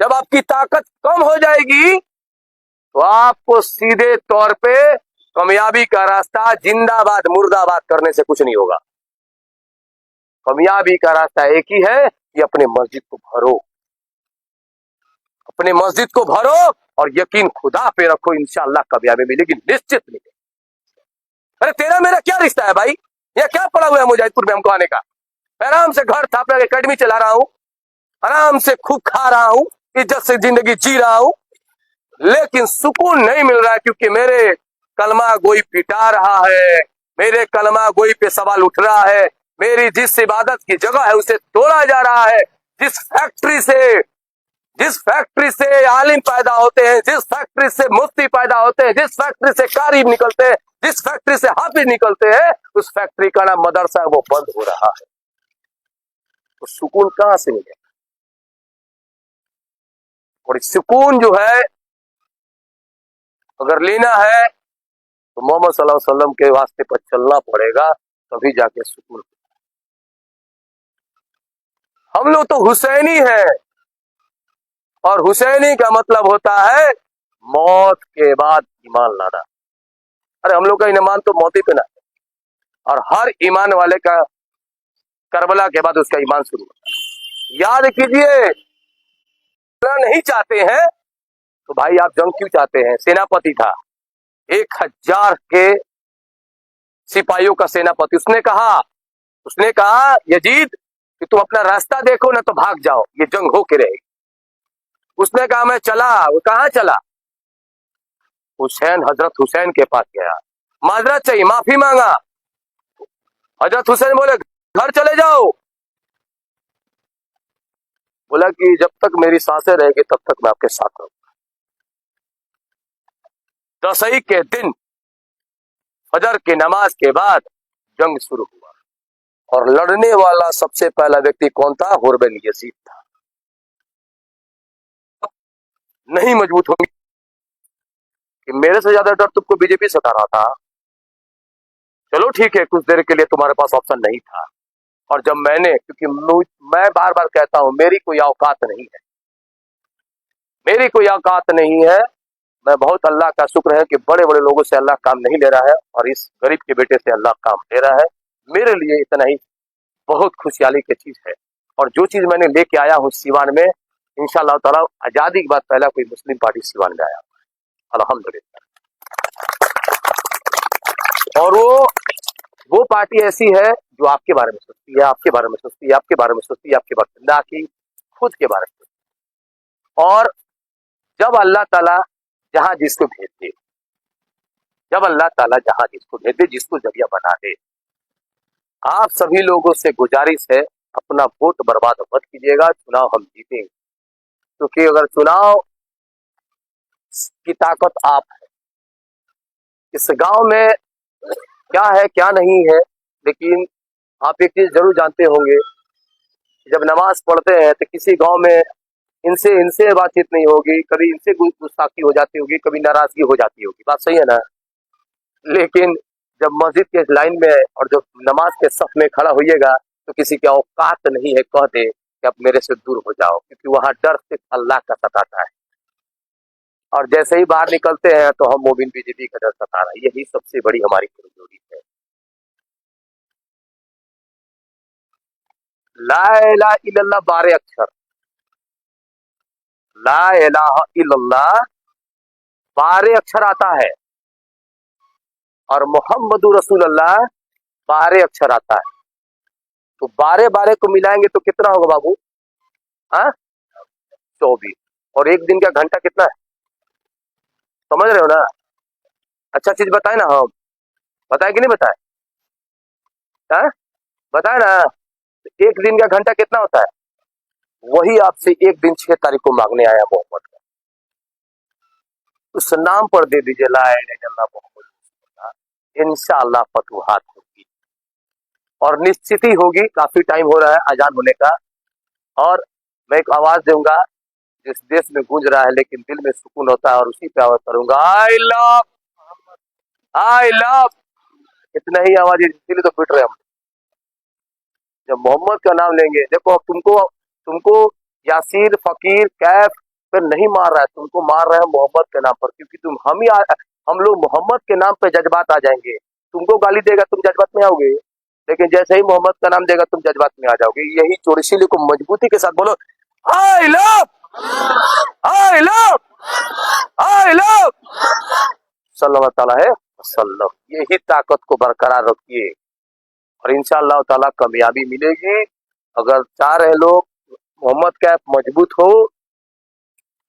जब आपकी ताकत कम हो जाएगी तो आपको सीधे तौर पे कामयाबी का रास्ता जिंदाबाद मुर्दाबाद करने से कुछ नहीं होगा। कामयाबी का रास्ता एक ही है कि अपने मस्जिद को भरो, अपने मस्जिद को भरो और यकीन खुदा पे रखो, इंशाअल्लाह कामयाबी मिलेगी, निश्चित मिलेगी। अरे तेरा मेरा क्या रिश्ता है भाई? यह क्या पड़ा हुआ है मुजाहिदपुर में हमको आने का? आराम से घर था, अपना एकेडमी चला रहा हूं, आराम से खूब खा रहा हूं, इज्जत से जिंदगी जी रहा हूं, लेकिन सुकून नहीं मिल रहा है क्योंकि मेरे कलमा गोई पिटा रहा है, मेरे कलमा गोई पे सवाल उठ रहा है, मेरी जिस इबादत की जगह है उसे तोड़ा जा रहा है। जिस फैक्ट्री से आलिम पैदा होते हैं, जिस फैक्ट्री से मुफ्ती पैदा होते हैं, जिस फैक्ट्री से कारी निकलते हैं, जिस फैक्ट्री से हाफिज निकलते हैं, उस फैक्ट्री का नाम मदरसा है, वो बंद हो रहा है। तो सुकून कहां से मिलेगा? और सुकून जो है अगर लेना है तो मोहम्मद सल्लल्लाहु अलैहि वसल्लम के वास्ते पर चलना पड़ेगा, तभी जाके सुकून। हम लोग तो हुसैनी हैं, और हुसैनी का मतलब होता है मौत के बाद ईमान लाना। अरे हम लोग का ईमान तो मौत ही पे ना है, और हर ईमान वाले का करबला के बाद उसका ईमान शुरू होता है। याद कीजिए, नहीं चाहते हैं तो भाई आप जंग क्यों चाहते हैं? सेनापति था, 1000 के सिपाहियों का सेनापति। उसने कहा यजीद कि तुम अपना रास्ता देखो ना तो भाग जाओ, ये जंग हो के रहेगी। उसने कहा मैं चला। वो कहां चला? हजरत हुसैन के पास गया, माजरत चाहिए, माफी मांगा। हजरत हुसैन बोले घर चले जाओ। बोला कि जब तक मेरी सांसें रहेगी तब तक मैं आपके साथ रहूंगा। दसई के दिन फजर की नमाज के बाद जंग शुरू हुआ, और लड़ने वाला सबसे पहला व्यक्ति कौन था? हुर बिन यजीद था। नहीं मजबूत होंगे कि मेरे से ज्यादा डर तुमको बीजेपी सता रहा था। चलो ठीक है, कुछ देर के लिए तुम्हारे पास ऑप्शन नहीं था, और जब क्योंकि मैं बार बार कहता हूं मेरी कोई औकात नहीं है, मेरी कोई औकात नहीं है। मैं बहुत अल्लाह का शुक्र है कि बड़े बड़े लोगों से अल्लाह काम नहीं ले रहा है, और इस गरीब के बेटे से अल्लाह काम ले रहा है। मेरे लिए इतना ही बहुत खुशहाली की चीज है। और जो चीज मैंने लेके आया हूँ सीवान में, इंशाअल्लाह ताला आजादी के बाद पहला कोई मुस्लिम पार्टी सीवान में आया, अल्हम्दुलिल्लाह। और वो पार्टी ऐसी है जो आपके बारे में सोचती है, आपके बारे में सोचती है, आपके बारे में सोचती है, आपके बारे में, ना कि खुद के बारे में सोचती है। और जब अल्लाह ताला जहां जिसको भेज दे, जब अल्लाह ताला जहां जिसको भेज दे, जिसको जरिया बना दे, आप सभी लोगों से गुजारिश है अपना वोट बर्बाद मत कीजिएगा। चुनाव हम जीतेंगे, क्योंकि अगर चुनाव की ताकत आप है। इस गांव में क्या है क्या नहीं है, लेकिन आप एक चीज जरूर जानते होंगे, जब नमाज पढ़ते हैं तो किसी गांव में इनसे बातचीत नहीं होगी, कभी इनसे गुस्ताखी हो जाती होगी, कभी नाराजगी हो जाती होगी, बात सही है ना? लेकिन जब मस्जिद के लाइन में और जब नमाज के सफ में खड़ा होइएगा तो किसी की औकात नहीं है कह दे कि अब मेरे से दूर हो जाओ, क्योंकि वहां डर सिर्फ अल्लाह का सताता है। और जैसे ही बाहर निकलते हैं तो हम मोबिन बीजेपी का डर सता रहा है। यही सबसे बड़ी हमारी कमजोरी है। ला इलाहा इल्लल्लाह 12 अक्षर, ला इलाहा इल्लल्लाह 12 अक्षर आता है, और मोहम्मदुर रसूलुल्लाह 12 अक्षर आता है। तो 12 को मिलाएंगे तो कितना होगा बाबू? हाँ, 24। और एक दिन का घंटा कितना है, समझ रहे हो ना? अच्छा चीज बताए ना, हम बताए कि नहीं बताए? हाँ बताए ना। एक दिन का घंटा कितना होता है? वही आपसे एक दिन 6 तारीख को मांगने आया मोहम्मद का। उस नाम पर दे दीजिए ला इलाहा इल्लल्लाह मोहम्मद, इंशाअल्लाह फतूहात होगी, और निश्चित ही होगी। काफी टाइम हो रहा है अजान होने का, और मैं एक आवाज दूंगा जिस देश में गूंज रहा है लेकिन दिल में सुकून होता है, और उसी पे आवाज करूंगा आई लव। इतना ही आवाज, इसलिए तो पिट रहे हम। जब मोहम्मद का नाम लेंगे, देखो तुमको यासीर, फकीर, कैफ, पे नहीं मार रहा है, तुमको मार रहा है मोहम्मद के नाम पर, क्योंकि हम लोग मोहम्मद के नाम पे जज्बात आ जाएंगे। तुमको गाली देगा तुम जज्बात में आओगे, लेकिन जैसे ही मोहम्मद का नाम देगा तुम जज्बात में आ जाओगे। यही चोर, इसीलिए को मजबूती के साथ बोलो I love, I love, I love सल्लल्लाहु अलैहि वसल्लम। यही ताकत को बरकरार रखिए और इंशाअल्लाह ताला कामयाबी मिलेगी। अगर चाह रहे लोग मोहम्मद का मजबूत हो,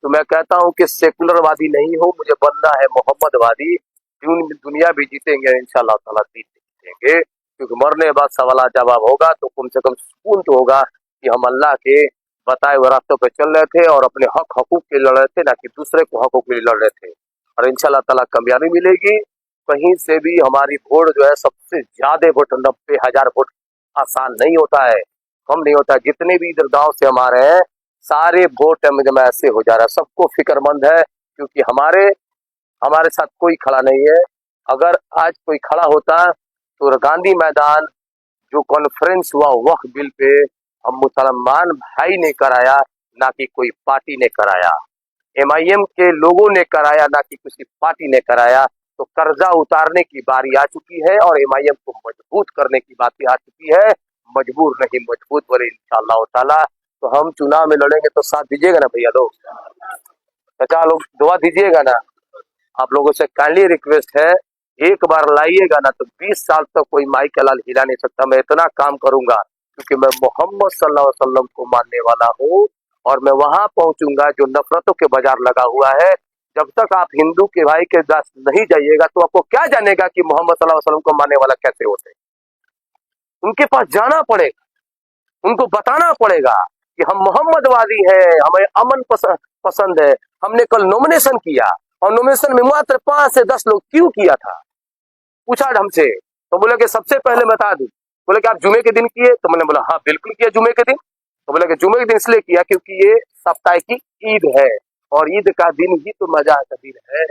तो मैं कहता हूं कि सेकुलरवादी नहीं हो, मुझे बनना है मोहम्मदवादी। दुनिया भी जीतेंगे इंशाअल्लाह ताला, जीतेंगे, क्योंकि मरने के बाद सवाल जवाब होगा, तो कम से कम सुकून तो होगा कि हम अल्लाह के बताए हुए रास्तों पे चल रहे थे और अपने हक हकूक के लड़ रहे थे, ना कि दूसरे को हकूक के लिए लड़ रहे थे। और इंशाअल्लाह ताला कामयाबी मिलेगी। कहीं से भी हमारी वोट जो है, सबसे ज्यादा वोट 90,000 वोट आसान नहीं होता है, कम नहीं होता है। जितने भी इधर गांव से हमारे हैं, सारे वोट में ऐसे हो जा रहा है। सबको फिक्रमंद है, क्योंकि हमारे साथ कोई खड़ा नहीं है। अगर आज कोई खड़ा होता तो गांधी मैदान जो कॉन्फ्रेंस हुआ वक्फ बिल पे, हम मुसलमान भाई ने कराया, ना कि कोई पार्टी ने कराया। MIM के लोगों ने कराया, ना कि किसी पार्टी ने कराया। तो कर्जा उतारने की बारी आ चुकी है और MIM को मजबूत करने की बात आ चुकी है। मजबूर नहीं, मजबूत बोले इंशाअल्लाह ताला। तो हम चुनाव में लड़ेंगे, तो साथ दीजिएगा ना भैया लोग, चाचा लोग दुआ दीजिएगा ना। आप लोगों से काइंडली रिक्वेस्ट है, एक बार लाइएगा ना तो 20 साल तक कोई माई का लाल हिला नहीं सकता। मैं इतना काम करूंगा, क्योंकि मैं मोहम्मद सल्लल्लाहु अलैहि वसल्लम को मानने वाला हूँ और मैं वहां पहुंचूंगा जो नफरतों के बाजार लगा हुआ है। जब तक आप हिंदू के भाई के पास नहीं जाइएगा, तो आपको क्या जानेगा कि मोहम्मद सल्लल्लाहु अलैहि वसल्लम को मानने वाला कैसे होते। उनके पास जाना पड़ेगा, उनको बताना पड़ेगा कि हम मोहम्मदवादी हैं, हमें अमन पसंद है। हमने कल नॉमिनेशन किया और नॉमिनेशन में मात्र 5 से 10 लोग क्यों किया था, पूछा हमसे। तो बोले कि सबसे पहले बता दूं, बोले कि आप जुमे के दिन किए, तो मैंने बोला हाँ बिल्कुल किया जुमे के दिन। तो बोले कि जुमे के दिन इसलिए किया क्योंकि ये सप्ताह की ईद है और ईद का दिन ही तो मजा का दिन है।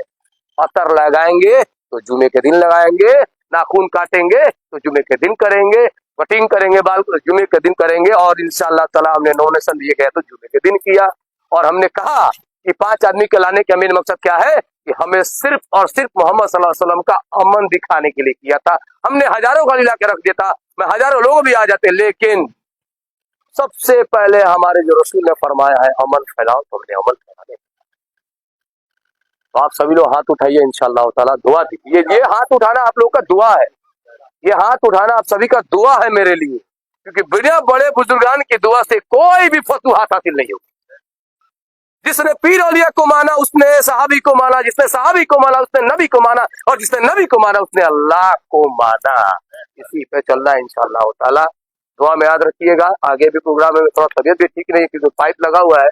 अतर लगाएंगे तो जुमे के दिन लगाएंगे, नाखून काटेंगे तो जुमे के दिन करेंगे, कटिंग करेंगे बाल को जुमे के दिन करेंगे। और इंशाअल्लाह ताला हमने नॉमिनेशन दिए गए तो जुमे के दिन किया। और हमने कहा कि 5 आदमी के लाने का मेन मकसद क्या है, कि हमें सिर्फ और सिर्फ मोहम्मद सल्लल्लाहु अलैहि वसल्लम का अमन दिखाने के लिए किया था। हमने हजारों गाड़ी ला के रख देता, मैं हजारों लोग भी आ जाते, लेकिन सबसे पहले हमारे जो रसूल ने फरमाया है अमन फैलाओ, तो हमने अमन फैलाने। तो आप सभी लोग हाथ उठाइए, इंशाअल्लाह ताला दुआ दीजिए। ये हाथ उठाना आप लोगों का दुआ है, ये हाथ उठाना आप सभी का दुआ है मेरे लिए, क्योंकि बिना बड़े बुजुर्गान की दुआ से कोई भी फतूहात हासिल नहीं होगी। जिसने पीर औलिया को माना उसने सहाबी को माना, जिसने सहाबी को माना उसने नबी को माना, और जिसने नबी को माना उसने अल्लाह को माना। इसी पे चलना है इंशाअल्लाह ताला। दुआ में याद रखिएगा। आगे भी प्रोग्राम में थोड़ा तबियत भी ठीक नहीं है, क्योंकि पाइप लगा हुआ है,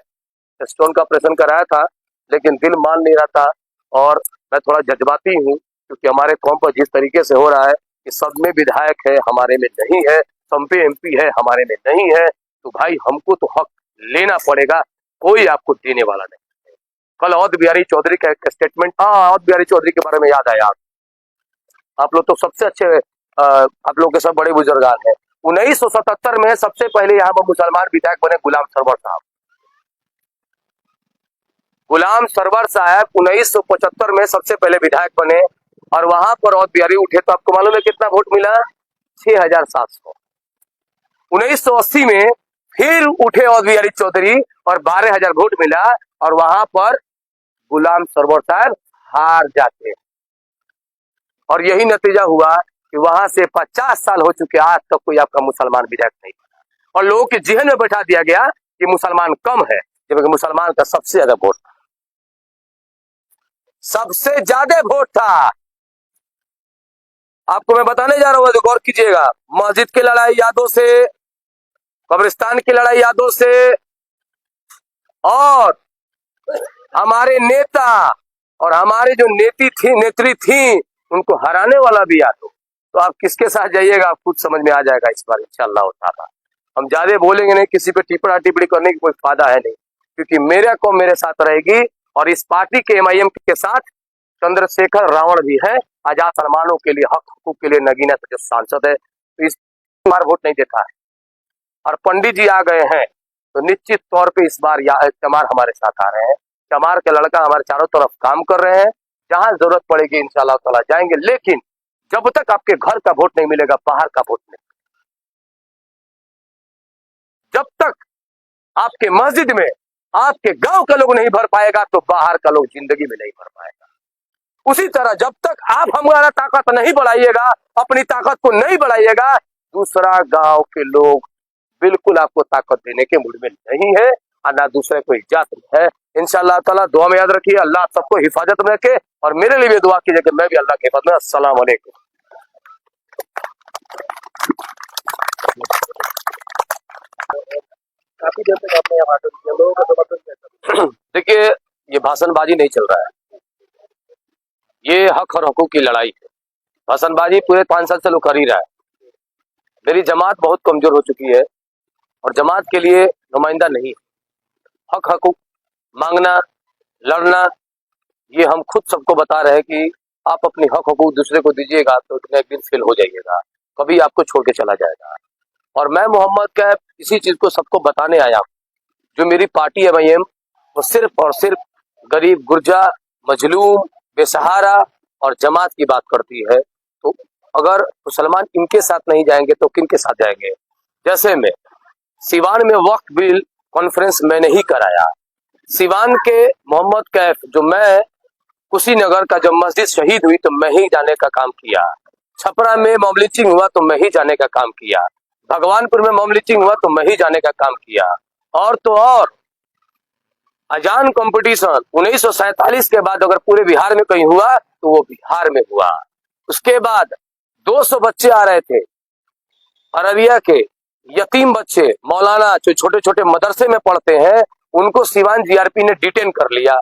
स्टोन का ऑपरेशन कराया था, लेकिन दिल मान नहीं रहा था और मैं थोड़ा जज्बाती हूँ, क्योंकि हमारे कौम पर जिस तरीके से हो रहा है कि सब में विधायक है हमारे में नहीं है, सब पे MP है हमारे में नहीं है, तो भाई हमको तो हक लेना पड़ेगा, कोई आपको देने वाला नहीं। कल औध बिहारी चौधरी का एक स्टेटमेंट, औध बिहारी चौधरी के बारे में याद आया। आप लोग तो सबसे अच्छे, आप लोग के सब बड़े बुजुर्गान हैं। 1977 में सबसे पहले यहाँ पर मुसलमान विधायक बने गुलाम सरवर साहब। गुलाम सरवर साहब 1975 में सबसे पहले विधायक बने और वहां पर औध बिहारी उठे, तो आपको मालूम है कितना वोट मिला, 6700। 1980 में फिर उठे औध बिहारी चौधरी और 12,000 वोट मिला और वहां पर गुलाम सरवर साहब हार जाते। और यही नतीजा हुआ कि वहां से 50 साल हो चुके, आज तक कोई आपका मुसलमान विधायक नहीं बना। और लोगों के जहन में बैठा दिया गया कि मुसलमान कम है, जबकि मुसलमान का सबसे ज्यादा वोट था, सबसे ज्यादा वोट था। आपको मैं बताने जा रहा हूं, गौर कीजिएगा। मस्जिद की लड़ाई यादों से, कब्रिस्तान की लड़ाई यादों से, और हमारे नेता और हमारे जो नेत्री थी उनको हराने वाला भी याद हो। तो आप किसके साथ जाइएगा, आप खुद समझ में आ जाएगा इस बार इंशाअल्लाह ताला। हम ज्यादा बोलेंगे नहीं, किसी पे टिप्पणी करने की कोई फायदा है नहीं, क्योंकि मेरा कौम मेरे साथ रहेगी। और इस पार्टी के MIM के साथ चंद्रशेखर रावण भी है, आजाद फरमानों के लिए, हक हकूक के लिए नगीना जो सांसद है, तो इस बार वोट नहीं देता है। और पंडित जी आ गए हैं, तो निश्चित तौर पे इस बार चमार हमारे साथ आ रहे हैं। चमार के लड़का हमारे चारों तरफ काम कर रहे हैं, जहां जरूरत पड़ेगी इंशाल्लाह ताला जाएंगे। लेकिन जब तक आपके घर का वोट नहीं मिलेगा, बाहर का वोट नहीं। जब तक आपके मस्जिद में आपके गांव का लोग नहीं भर पाएगा, तो बाहर का लोग जिंदगी में नहीं भर पाएगा। उसी तरह जब तक आप हमारा ताकत नहीं बढ़ाइएगा, अपनी ताकत को नहीं बढ़ाइएगा, दूसरा गांव के लोग बिल्कुल आपको ताकत देने के मूड में नहीं है, और ना दूसरे को इजाजत है। इंशाअल्लाह ताला दुआ में याद रखिए, अल्लाह सबको हिफाजत में रखे, और मेरे लिए भी दुआ कीजिए कि मैं भी अल्लाह की हिफाजत में। अस्सलाम वालेकुम। काफी देर तक आपने यहाँ भाषण दिया, लोगों का समर्थन कैसा? देखिए, ये भाषणबाजी नहीं चल रहा है, ये हक और हकूक की लड़ाई है। भाषणबाजी पूरे 5 साल से लोग कर ही रहा है। मेरी जमात बहुत कमजोर हो चुकी है और जमात के लिए नुमाइंदा नहीं। हक हकूक मांगना, लड़ना, ये हम खुद सबको बता रहे हैं कि आप अपनी हक हकूक दूसरे को दीजिएगा तो एक दिन फेल हो जाइएगा, कभी आपको छोड़ के चला जाएगा। और मैं मोहम्मद कैफ इसी चीज को सबको बताने आया हूँ। जो मेरी पार्टी MIM, वो सिर्फ और सिर्फ गरीब गुर्जा, मजलूम, बेसहारा और जमात की बात करती है। तो अगर मुसलमान इनके साथ नहीं जाएंगे तो किन के साथ जाएंगे? जैसे में सिवान में वक्फ बिल कॉन्फ्रेंस मैंने ही कराया। सिवान के मोहम्मद कैफ, जो मैं कुशीनगर का जब मस्जिद शहीद हुई तो मैं ही जाने का काम किया। छपरा में मॉब लिंचिंग हुआ तो मैं ही जाने का काम किया। भगवानपुर में मॉब लिंचिंग हुआ तो मैं ही जाने का काम किया। और तो और अजान कंपटीशन 1947 के बाद अगर पूरे बिहार में कहीं हुआ तो वो बिहार में हुआ। उसके बाद 200 बच्चे आ रहे थे अररिया के, यतीम बच्चे, मौलाना जो छोटे छोटे मदरसे में पढ़ते हैं, उनको सिवान GRP ने डिटेन कर लिया।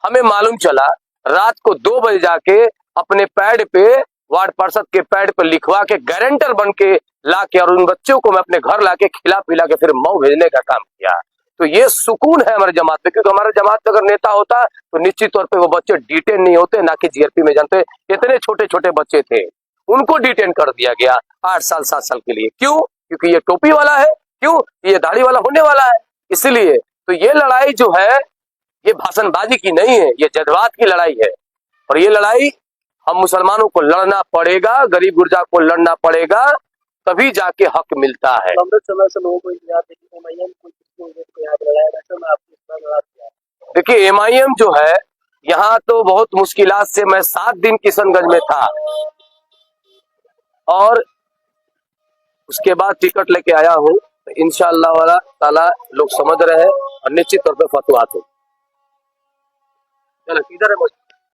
हमें मालूम चला, रात को 2 बजे जाके अपने पैड पे, वार्ड पार्षद के पैड पे लिखवा के गारंटर बन के ला के, और उन बच्चों को मैं अपने घर लाके खिला पिला के फिर मऊ भेजने का काम किया। तो ये सुकून है हमारे जमात में, क्योंकि हमारे जमात में अगर नेता होता तो निश्चित तौर पे वो बच्चे डिटेन नहीं होते, ना कि GRP में जानते। इतने छोटे छोटे बच्चे थे, उनको डिटेन कर दिया गया 8 साल 7 साल के लिए। क्यों? क्योंकि ये टोपी वाला है, क्यों? ये दाढ़ी वाला होने वाला है, इसलिए। तो ये लड़ाई जो है, ये भाषणबाजी की नहीं है, ये जज्बात की लड़ाई है। और ये लड़ाई हम मुसलमानों को लड़ना पड़ेगा, गरीब गुरजा को लड़ना पड़ेगा, तभी जाके हक मिलता है। लंबे समय से लोगों को इंतजार देखिए, MIM को याद लगाया, वैसे मैं आपको इतना लड़ा दिया। देखिए, MIM जो है, यहाँ तो बहुत मुश्किलात से मैं 7 दिन किशनगंज में था, और उसके बाद टिकट लेके आया हूँ। तो इंशाअल्लाह वाला ताला लोग समझ रहे हैं, और निश्चित तौर पे फतवात हो। चलो, किधर है?